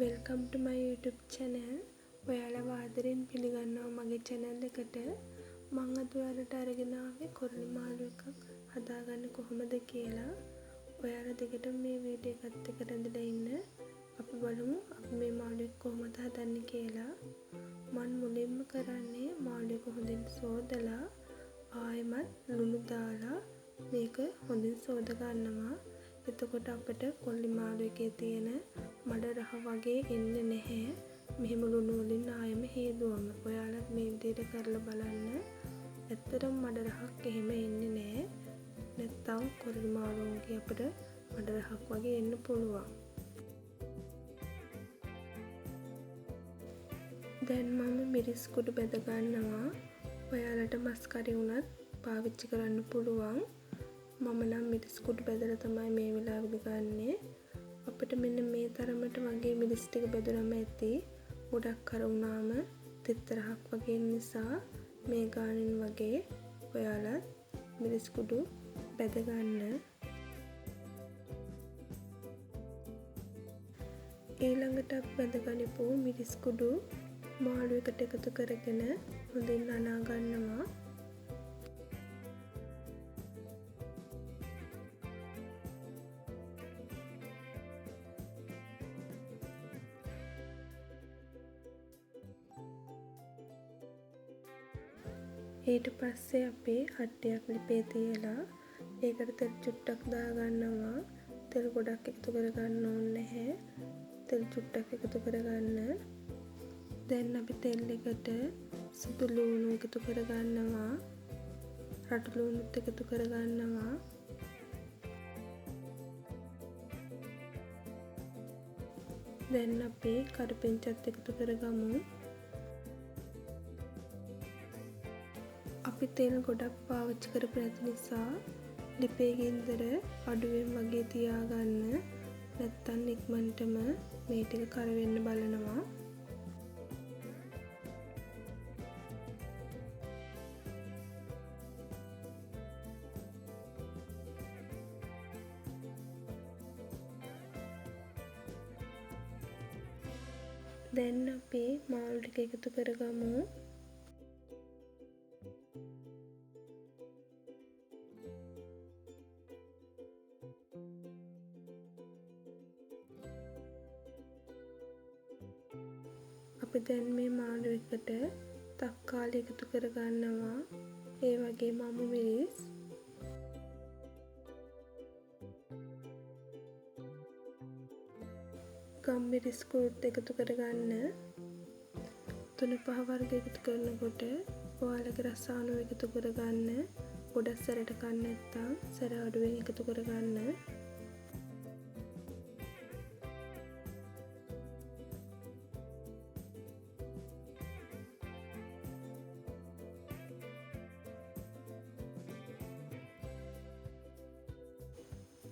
Welcome to my YouTube channel. ඔයාලව ආදරෙන් පිළිගන්නවා මගේ channel එකට. මම අද ඔයාලට අරගෙන ආවේ කොරළි මාළු එකක් හදාගන්න කොහොමද කියලා. ඔයාලා දෙකට මේ වීඩියෝ එකත් එක්ක රැඳිලා ඉන්න. අපි බලමු අපි මේ මාළු එක කොහොමද හදන්නේ කියලා. මම මුලින්ම කරන්නේ මාළු එක හොඳින් සෝදලා ආයෙමත් ලුණු දාලා මේක හොඳින් සෝද ගන්නවා. එතකොට අපිට කොල්ලි මාළු එකේ තියෙන මඩ රහ වගේ එන්නේ නැහැ. මෙහෙම ලුණු වලින් ආයෙම හේදුවම. ඔයාලත් මේ විදිහට කරලා බලන්න. ඇත්තටම මඩ රහක් එහෙම එන්නේ නැහැ. නැත්තම් කොල්ලි මාළුන්ගේ අපිට මඩ රහක් වගේ එන්න පුළුවන්. දැන් මම මිරිස් කුඩු බෙද ගන්නවා. ඔයාලට මස් කරි උනත් පාවිච්චි කරන්න පුළුවන්. මම නම් මිරිස් කුඩු බෙදලා තමයි මේ වෙලාවෙදි ගන්නෙ. අපිට මෙන්න මේ තරමට වගේ මිරිස් ටික බෙදුනම ඇති. ගොඩක් කර වුණාම තෙතරහක් වගේ නිසා මේ ගානින් වගේ ඔයාලා මිරිස් කුඩු බෙද ගන්න. ඊළඟට අපි බෙද ගනිපු මිරිස් කුඩු මාළු එකට එකතු කරගෙන හොඳින් අනා ගන්නවා. ඊට පස්සේ අපි හට්ටියක් ලිපේ තියලා ඒකට තෙල් චුට්ටක් දාගන්නවා. තෙල් ගොඩක් එකතු කරගන්න ඕනේ නැහැ. තෙල් චුට්ටක් එකතු කරගන්න. දැන් අපි තෙල් එකට සුදු ලුණු එකතු කරගන්නවා. රතු ලුණුත් එකතු කරගන්නවා. දැන් අපි කරපිංචත් එකතු කරගමු. අපි තෙල් ගොඩක් පාවිච්චි කරපු නැති නිසා ලිපේ ගින්දර අඩුවෙන් වගේ තියාගන්න. නැත්තම් ඉක්මනටම මේ ටික කර වෙන්න බලනවා. දැන් අපි මාළු ටික එකතු කරගමු. අපි දැන් මේ මාළු එකට තක්කාලි එකතු කරගන්නවා. ඒ වගේම අමු මිරිස්. ගම්මිරිස් කුරුත් එකතු කරගන්න. 3-5 වර්ග එකතු කරනකොට ඔයාලගේ රස අනුව එකතු කරගන්න. ගොඩක් සැරට කන්න නැත්තම් සැර අඩුවෙන් එකතු කරගන්න.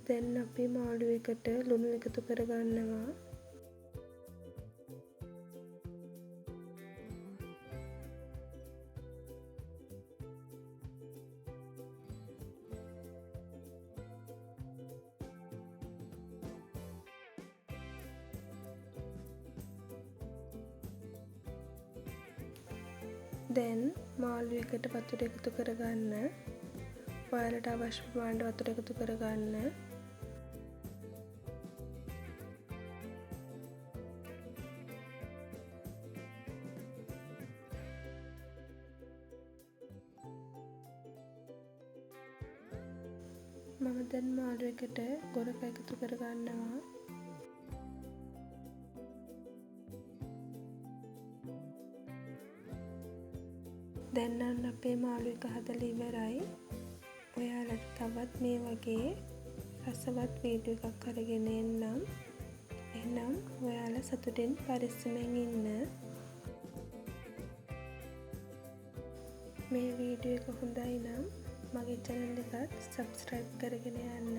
දැන් අපි මාළු එකට ලුණු එකතු කරගන්නවා. දැන් මාළු එකට වතුර එකතු කරගන්න. ඔයාලට අවශ්‍ය ප්‍රමාණයට වතුර එකතු කරගන්න. මම දැන් මාළු එකට ගොරක එකතු කරගන්නවා. දැන් නම් අපේ මාළු එක හදලා ඉවරයි. ඔයාලට තවත් මේ වගේ රසවත් වීඩියෝ එකක් අරගෙන එන්නම්. එහෙනම් ඔයාලා සතුටින් පරිස්සමෙන් ඉන්න. මේ වීඩියෝ එක හොඳයි නම් මගේ channel එකට subscribe කරගෙන යන්න.